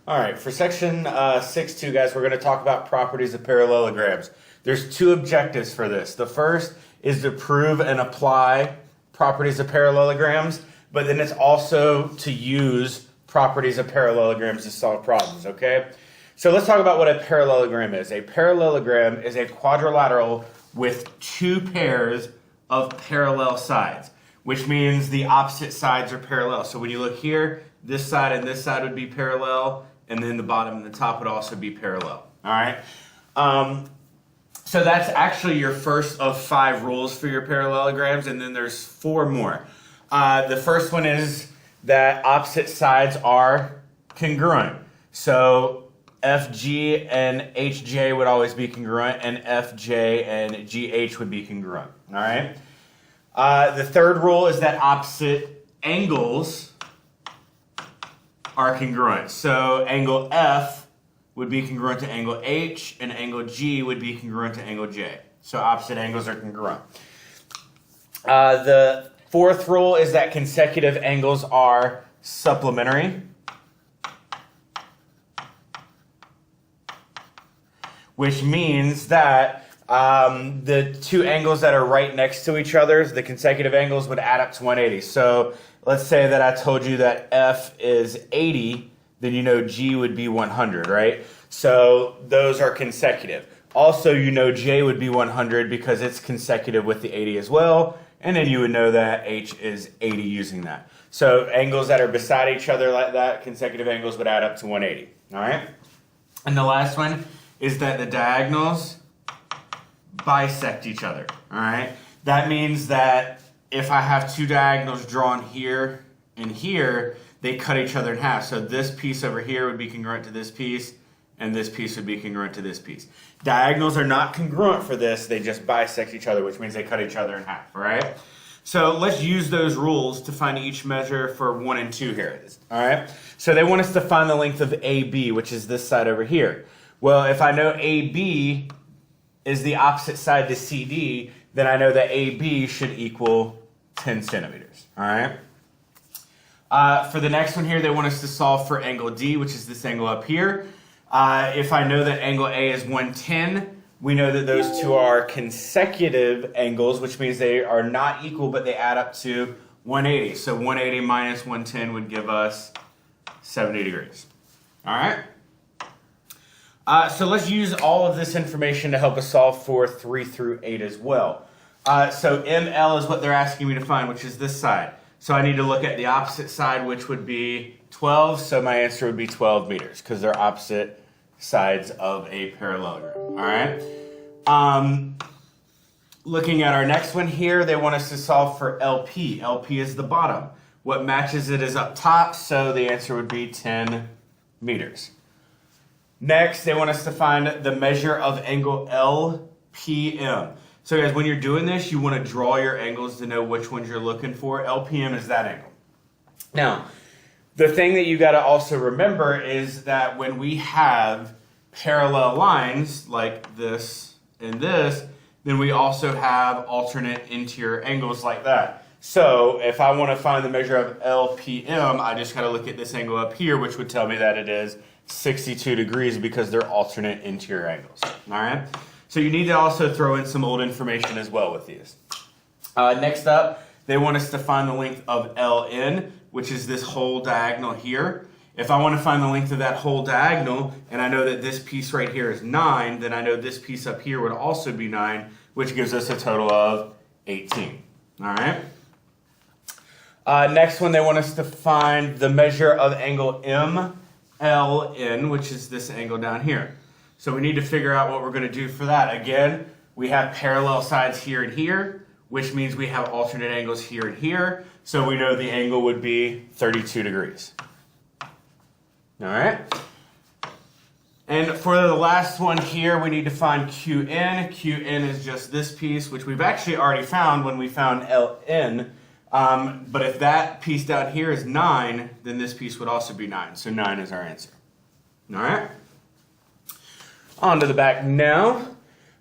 All right, for section 6.2, guys, we're going to talk about properties of parallelograms. There's two objectives for this. The first is to prove and apply properties of parallelograms, but then it's also to use properties of parallelograms to solve problems, okay? So let's talk about what a parallelogram is. A parallelogram is a quadrilateral with two pairs of parallel sides, which means the opposite sides are parallel. So when you look here, this side and this side would be parallel, and then the bottom and the top would also be parallel, all right? So that's actually your first of 5 rules for your parallelograms, and then there's 4 more. The first one is that opposite sides are congruent. So FG and HJ would always be congruent, and FJ and GH would be congruent, all right? The third rule is that opposite angles are congruent. So angle F would be congruent to angle H, and angle G would be congruent to angle J. So opposite angles are congruent. The fourth rule is that consecutive angles are supplementary, which means that the two angles that are right next to each other, the consecutive angles would add up to 180. So let's say that I told you that F is 80, then you know G would be 100, right? So those are consecutive. Also, you know J would be 100 because it's consecutive with the 80 as well, and then you would know that H is 80 using that. So angles that are beside each other like that, consecutive angles would add up to 180, all right? And the last one is that the diagonals bisect each other, all right? That means that if I have two diagonals drawn here and here, they cut each other in half. So this piece over here would be congruent to this piece, and this piece would be congruent to this piece. Diagonals are not congruent for this, they just bisect each other, which means they cut each other in half, all right? So let's use those rules to find each measure for 1 and 2 here, all right? So they want us to find the length of AB, which is this side over here. Well, if I know AB is the opposite side to CD, then I know that AB should equal 10 centimeters, all right? For the next one here, they want us to solve for angle D, which is this angle up here. If I know that angle A is 110, we know that those two are consecutive angles, which means they are not equal, but they add up to 180. So 180 minus 110 would give us 70 degrees, all right? So let's use all of this information to help us solve for 3 through 8 as well. So ML is what they're asking me to find, which is this side. So I need to look at the opposite side, which would be 12. So my answer would be 12 meters because they're opposite sides of a parallelogram. All right. Looking at our next one here, they want us to solve for LP. LP is the bottom. What matches it is up top, so the answer would be 10 meters. Next, they want us to find the measure of angle LPM. So guys, when you're doing this, you want to draw your angles to know which ones you're looking for. LPM is that angle. Now, the thing that you got to also remember is that when we have parallel lines like this and this, then we also have alternate interior angles like that. So if I want to find the measure of LPM, I just got to look at this angle up here, which would tell me that it is 62 degrees because they're alternate interior angles, all right? So you need to also throw in some old information as well with these. Next up, they want us to find the length of LN, which is this whole diagonal here. If I want to find the length of that whole diagonal, and I know that this piece right here is 9, then I know this piece up here would also be 9, which gives us a total of 18, all right? Next one, they want us to find the measure of angle MLN, which is this angle down here. So we need to figure out what we're going to do for that. Again, we have parallel sides here and here, which means we have alternate angles here and here. So we know the angle would be 32 degrees. All right. And for the last one here, we need to find QN. QN is just this piece, which we've actually already found when we found LN. But if that piece down here is 9, then this piece would also be 9. So 9 is our answer. All right. On to the back now.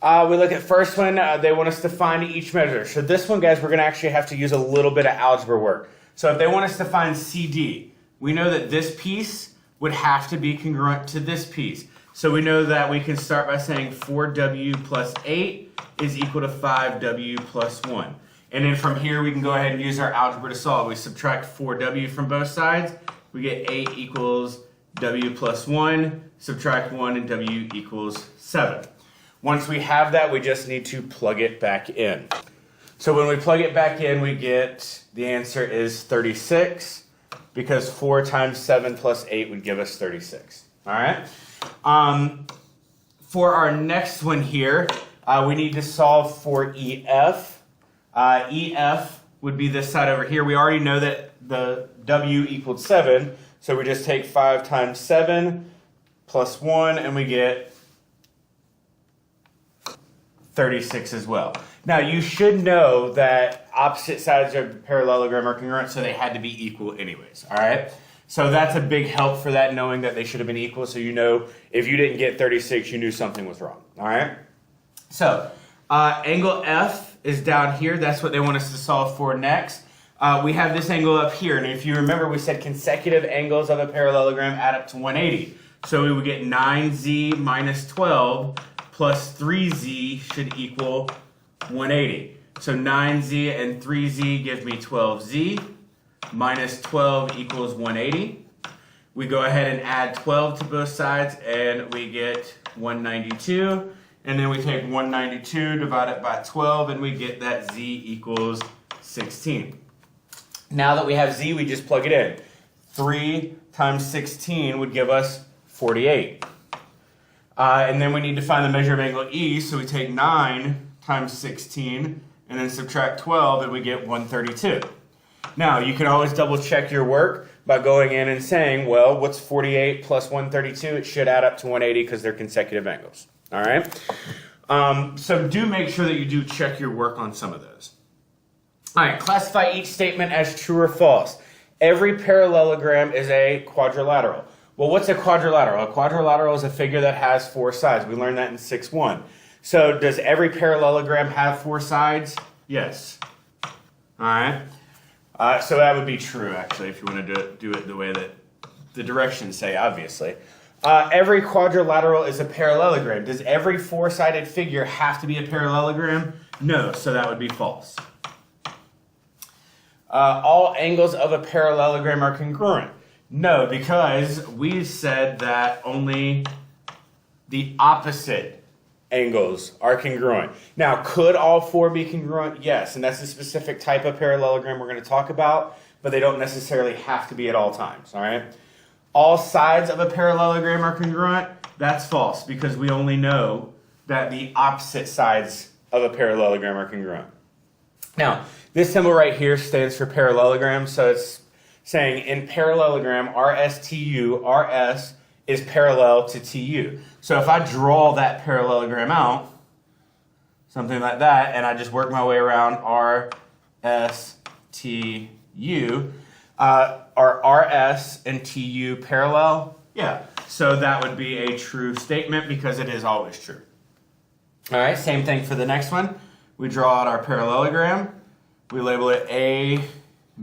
We look at first one. They want us to find each measure. So this one, guys, we're going to actually have to use a little bit of algebra work. So if they want us to find CD, we know that this piece would have to be congruent to this piece. So we know that we can start by saying 4w plus 8 is equal to 5w plus 1. And then from here we can go ahead and use our algebra to solve. We subtract 4w from both sides. We get 8 equals w plus 1. Subtract 1 and w equals 7. Once we have that, we just need to plug it back in. So when we plug it back in, we get the answer is 36, because 4 times 7 plus 8 would give us 36. All right? For our next one here, we need to solve for EF. EF would be this side over here. We already know that the W equaled 7, so we just take 5 times 7 plus 1, and we get 36 as well. Now, you should know that opposite sides of a parallelogram are congruent, so they had to be equal anyways, all right? So that's a big help for that, knowing that they should have been equal, so you know if you didn't get 36, you knew something was wrong, all right? So angle F is down here. That's what they want us to solve for next. We have this angle up here, and if you remember, we said consecutive angles of a parallelogram add up to 180. So we would get 9z minus 12 plus 3z should equal 180. So 9z and 3z give me 12z. Minus 12 equals 180. We go ahead and add 12 to both sides, and we get 192. And then we take 192, divide it by 12, and we get that z equals 16. Now that we have z, we just plug it in. 3 times 16 would give us 48. And then we need to find the measure of angle E, so we take 9 times 16, and then subtract 12, and we get 132. Now, you can always double check your work by going in and saying, well, what's 48 plus 132? It should add up to 180 because they're consecutive angles. All right? So do make sure that you do check your work on some of those. All right, classify each statement as true or false. Every parallelogram is a quadrilateral. Well, what's a quadrilateral? A quadrilateral is a figure that has 4 sides. We learned that in 6-1. So does every parallelogram have 4 sides? Yes. All right. So that would be true, actually, if you want to do it the way that the directions say, obviously. Every quadrilateral is a parallelogram. Does every 4-sided figure have to be a parallelogram? No, so that would be false. All angles of a parallelogram are congruent. No, because we said that only the opposite angles are congruent. Now, could all 4 be congruent? Yes, and that's a specific type of parallelogram we're going to talk about, but they don't necessarily have to be at all times, all right? All sides of a parallelogram are congruent. That's false, because we only know that the opposite sides of a parallelogram are congruent. Now, this symbol right here stands for parallelogram, so it's saying in parallelogram, RSTU, RS is parallel to TU. So if I draw that parallelogram out, something like that, and I just work my way around RSTU, are RS and TU parallel? Yeah. So that would be a true statement because it is always true. All right, same thing for the next one. We draw out our parallelogram. We label it A,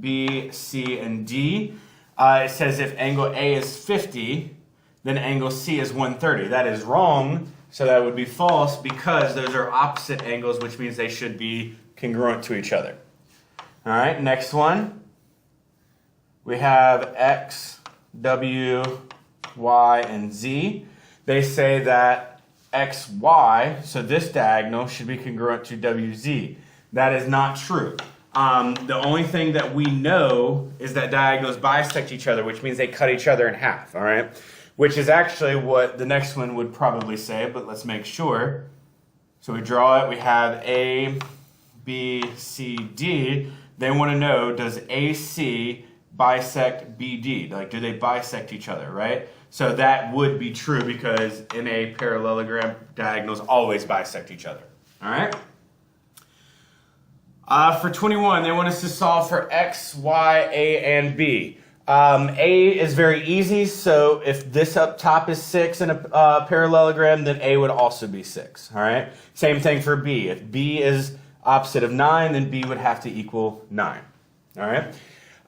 B, C, and D. It says if angle A is 50, then angle C is 130. That is wrong, so that would be false because those are opposite angles, which means they should be congruent to each other. All right, next one. We have X, W, Y, and Z. They say that X, Y, so this diagonal, should be congruent to WZ. That is not true. The only thing that we know is that diagonals bisect each other, which means they cut each other in half, all right? Which is actually what the next one would probably say, but let's make sure. So we draw it, we have A, B, C, D. They want to know, does AC bisect BD? Like, do they bisect each other, right? So that would be true because in a parallelogram, diagonals always bisect each other, all right? For 21, they want us to solve for X, Y, A, and B. A is very easy, so if this up top is 6 in a parallelogram, then A would also be 6, all right? Same thing for B. If B is opposite of 9, then B would have to equal 9, all right?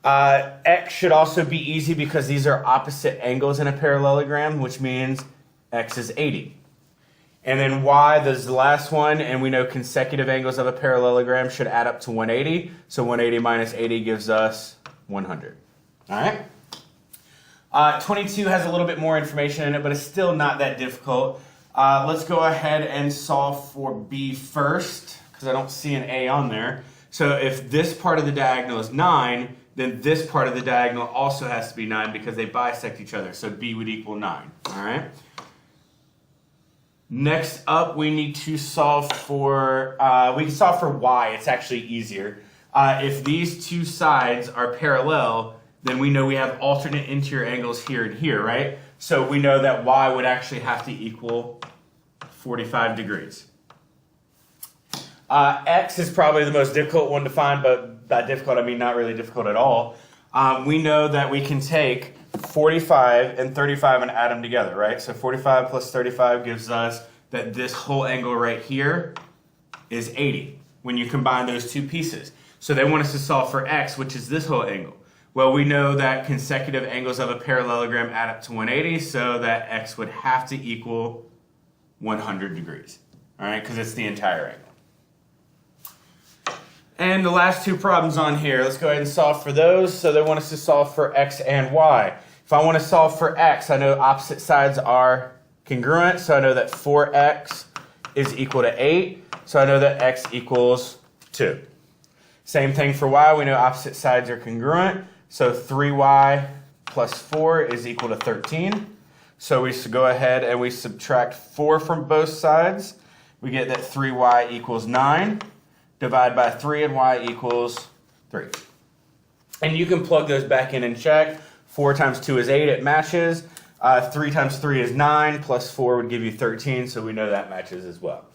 X should also be easy because these are opposite angles in a parallelogram, which means X is 80. And then Y, this is the last one, and we know consecutive angles of a parallelogram should add up to 180. So 180 minus 80 gives us 100. All right? 22 has a little bit more information in it, but it's still not that difficult. Let's go ahead and solve for B first, because I don't see an A on there. So if this part of the diagonal is 9, then this part of the diagonal also has to be 9 because they bisect each other. So B would equal 9. All right? Next up, we need to solve for, we can solve for Y. It's actually easier. If these two sides are parallel, then we know we have alternate interior angles here and here, right? So we know that Y would actually have to equal 45 degrees. X is probably the most difficult one to find, but by difficult, I mean not really difficult at all. We know that we can take 45 and 35 and add them together, right? So 45 plus 35 gives us that this whole angle right here is 80 when you combine those two pieces. So they want us to solve for X, which is this whole angle. Well, we know that consecutive angles of a parallelogram add up to 180, so that X would have to equal 100 degrees, all right, because it's the entire angle. And the last two problems on here, let's go ahead and solve for those. So they want us to solve for X and Y. If I want to solve for X, I know opposite sides are congruent, so I know that 4X is equal to 8, so I know that X equals 2. Same thing for Y, we know opposite sides are congruent, so 3Y plus 4 is equal to 13. So we go ahead and we subtract 4 from both sides. We get that 3Y equals 9. Divide by 3 and Y equals 3. And you can plug those back in and check. 4 times 2 is 8, it matches. 3 times 3 is 9, plus 4 would give you 13, so we know that matches as well.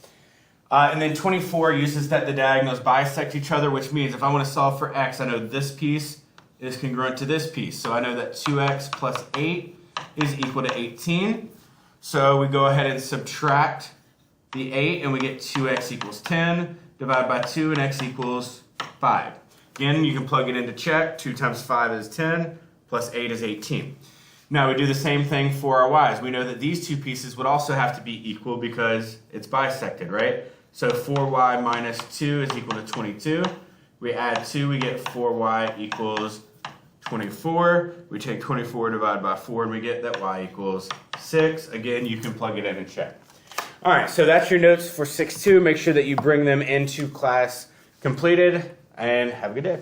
And then 24 uses that the diagonals bisect each other, which means if I want to solve for X, I know this piece is congruent to this piece. So I know that 2X plus 8 is equal to 18. So we go ahead and subtract the 8, and we get 2X equals 10. Divide by 2, and X equals 5. Again, you can plug it in to check. 2 times 5 is 10, plus 8 is 18. Now we do the same thing for our Y's. We know that these two pieces would also have to be equal because it's bisected, right? So 4Y minus 2 is equal to 22. We add 2, we get 4Y equals 24. We take 24 divided by 4, and we get that Y equals 6. Again, you can plug it in and check. All right, so that's your notes for 6-2. Make sure that you bring them into class completed, and have a good day.